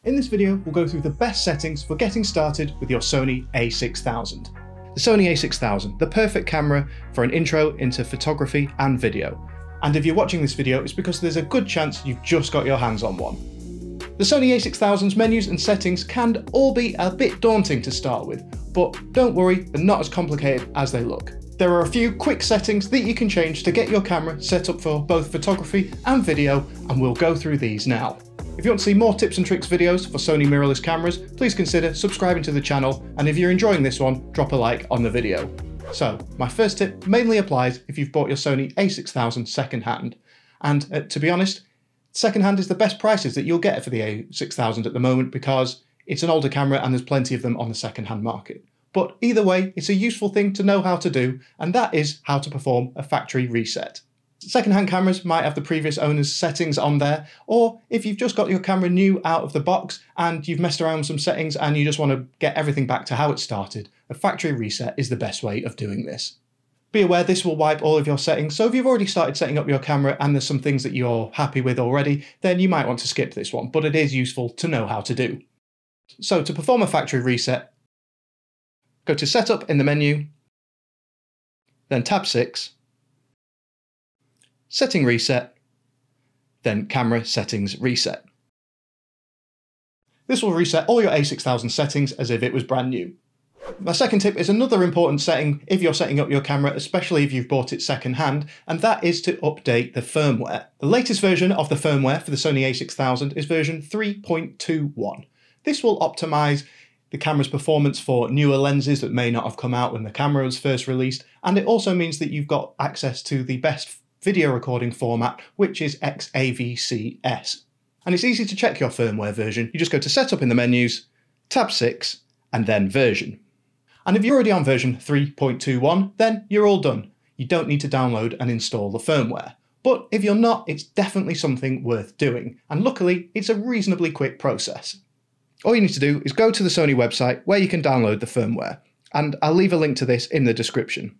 In this video, we'll go through the best settings for getting started with your Sony a6000. The Sony a6000, the perfect camera for an intro into photography and video. And if you're watching this video, it's because there's a good chance you've just got your hands on one. The Sony a6000's menus and settings can all be a bit daunting to start with, but don't worry, they're not as complicated as they look. There are a few quick settings that you can change to get your camera set up for both photography and video, and we'll go through these now. If you want to see more tips and tricks videos for Sony mirrorless cameras, please consider subscribing to the channel, and if you're enjoying this one, drop a like on the video. So, my first tip mainly applies if you've bought your Sony a6000 second-hand, and to be honest, second-hand is the best prices that you'll get for the a6000 at the moment because it's an older camera and there's plenty of them on the second-hand market. But either way, it's a useful thing to know how to do, and that is how to perform a factory reset. Second-hand cameras might have the previous owner's settings on there, or if you've just got your camera new out of the box and you've messed around with some settings and you just want to get everything back to how it started, a factory reset is the best way of doing this. Be aware this will wipe all of your settings, so if you've already started setting up your camera and there's some things that you're happy with already, then you might want to skip this one, but it is useful to know how to do. So to perform a factory reset, go to Setup in the menu, then tab 6, Setting Reset, then Camera Settings Reset. This will reset all your a6000 settings as if it was brand new. My second tip is another important setting if you're setting up your camera, especially if you've bought it second hand, and that is to update the firmware. The latest version of the firmware for the Sony a6000 is version 3.21. This will optimize the camera's performance for newer lenses that may not have come out when the camera was first released, and it also means that you've got access to the best video recording format, which is aps-c. And it's easy to check your firmware version. You just go to Setup in the menus, tab 6, and then Version. And if you're already on version 3.21, then you're all done. You don't need to download and install the firmware. But if you're not, it's definitely something worth doing. And luckily, it's a reasonably quick process. All you need to do is go to the Sony website where you can download the firmware. And I'll leave a link to this in the description.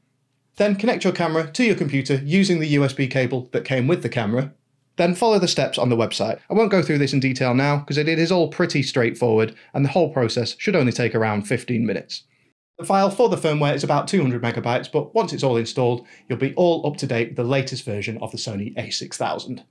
Then connect your camera to your computer using the USB cable that came with the camera. Then follow the steps on the website. I won't go through this in detail now because it is all pretty straightforward and the whole process should only take around 15 minutes. The file for the firmware is about 200 megabytes, but once it's all installed, you'll be all up to date with the latest version of the Sony a6000.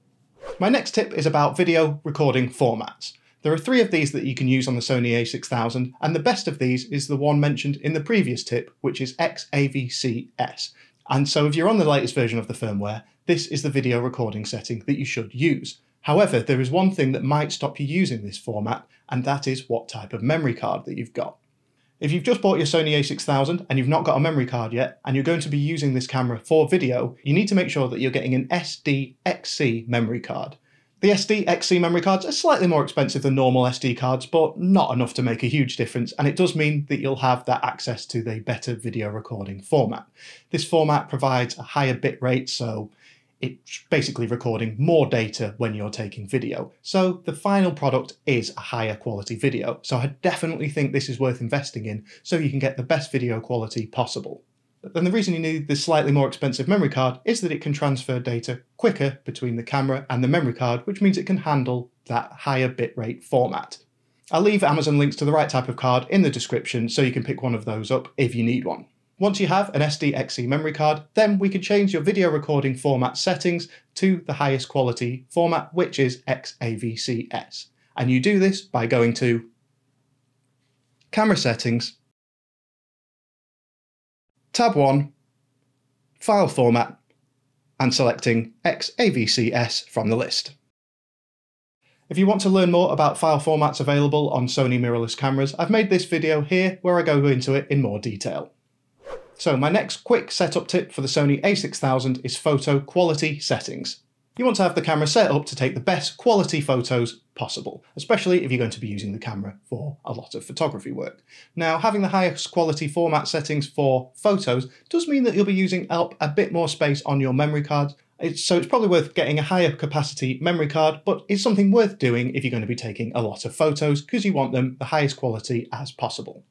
My next tip is about video recording formats. There are 3 of these that you can use on the Sony a6000, and the best of these is the one mentioned in the previous tip, which is XAVCS. And so if you're on the latest version of the firmware, this is the video recording setting that you should use. However, there is one thing that might stop you using this format, and that is what type of memory card that you've got. If you've just bought your Sony a6000 and you've not got a memory card yet, and you're going to be using this camera for video, you need to make sure that you're getting an aps-c memory card. The aps-c memory cards are slightly more expensive than normal SD cards, but not enough to make a huge difference, and it does mean that you'll have that access to the better video recording format. This format provides a higher bitrate, so it's basically recording more data when you're taking video. So the final product is a higher quality video, so I definitely think this is worth investing in so you can get the best video quality possible. Then the reason you need this slightly more expensive memory card is that it can transfer data quicker between the camera and the memory card, which means it can handle that higher bitrate format. I'll leave Amazon links to the right type of card in the description so you can pick one of those up if you need one. Once you have an aps-c memory card, then we can change your video recording format settings to the highest quality format, which is XAVCS. And you do this by going to Camera Settings, Tab 1, File Format, and selecting XAVCS from the list. If you want to learn more about file formats available on Sony mirrorless cameras, I've made this video here where I go into it in more detail. So my next quick setup tip for the Sony a6000 is photo quality settings. You want to have the camera set up to take the best quality photos possible, especially if you're going to be using the camera for a lot of photography work. Now, having the highest quality format settings for photos does mean that you'll be using up a bit more space on your memory card, so it's probably worth getting a higher capacity memory card, but it's something worth doing if you're going to be taking a lot of photos because you want them the highest quality as possible.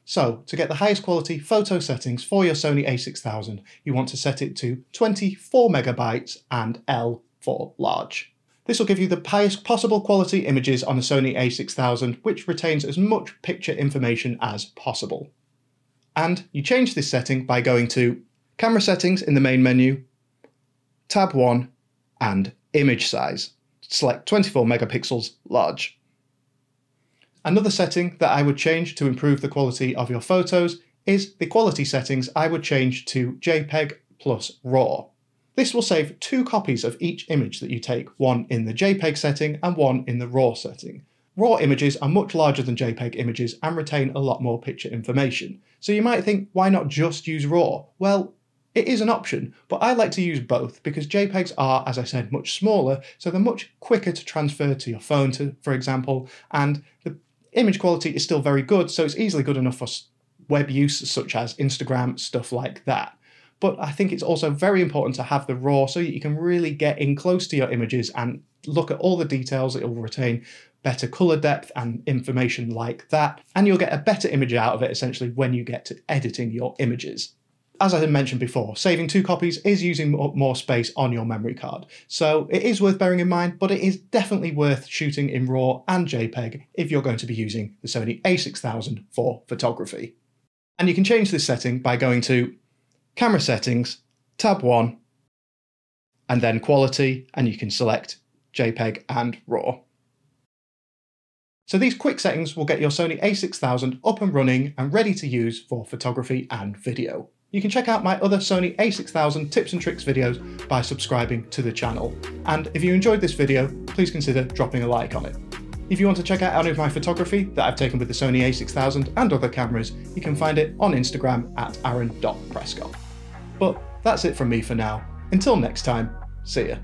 So, to get the highest quality photo settings for your Sony a6000, you want to set it to 24 megabytes and L for large. This will give you the highest possible quality images on a Sony a6000, which retains as much picture information as possible. And you change this setting by going to Camera Settings in the main menu, Tab 1, and Image Size. Select 24 megapixels large. Another setting that I would change to improve the quality of your photos is the quality settings. I would change to JPEG plus RAW. This will save 2 copies of each image that you take, one in the JPEG setting and one in the RAW setting. RAW images are much larger than JPEG images and retain a lot more picture information. So you might think, why not just use RAW? Well, it is an option, but I like to use both because JPEGs are, as I said, much smaller, so they're much quicker to transfer to your phone, for example, and the image quality is still very good, so it's easily good enough for web use such as Instagram, stuff like that. But I think it's also very important to have the RAW so that you can really get in close to your images and look at all the details. It will retain better colour depth and information like that, and you'll get a better image out of it essentially when you get to editing your images. As I had mentioned before, saving 2 copies is using more space on your memory card, so it is worth bearing in mind, but it is definitely worth shooting in RAW and JPEG if you're going to be using the Sony a6000 for photography. And you can change this setting by going to Camera Settings, Tab 1, and then Quality, and you can select JPEG and RAW. So these quick settings will get your Sony a6000 up and running and ready to use for photography and video. You can check out my other Sony a6000 tips and tricks videos by subscribing to the channel. And if you enjoyed this video, please consider dropping a like on it. If you want to check out any of my photography that I've taken with the Sony a6000 and other cameras, you can find it on Instagram at aaron.prescott. But that's it from me for now. Until next time, see ya.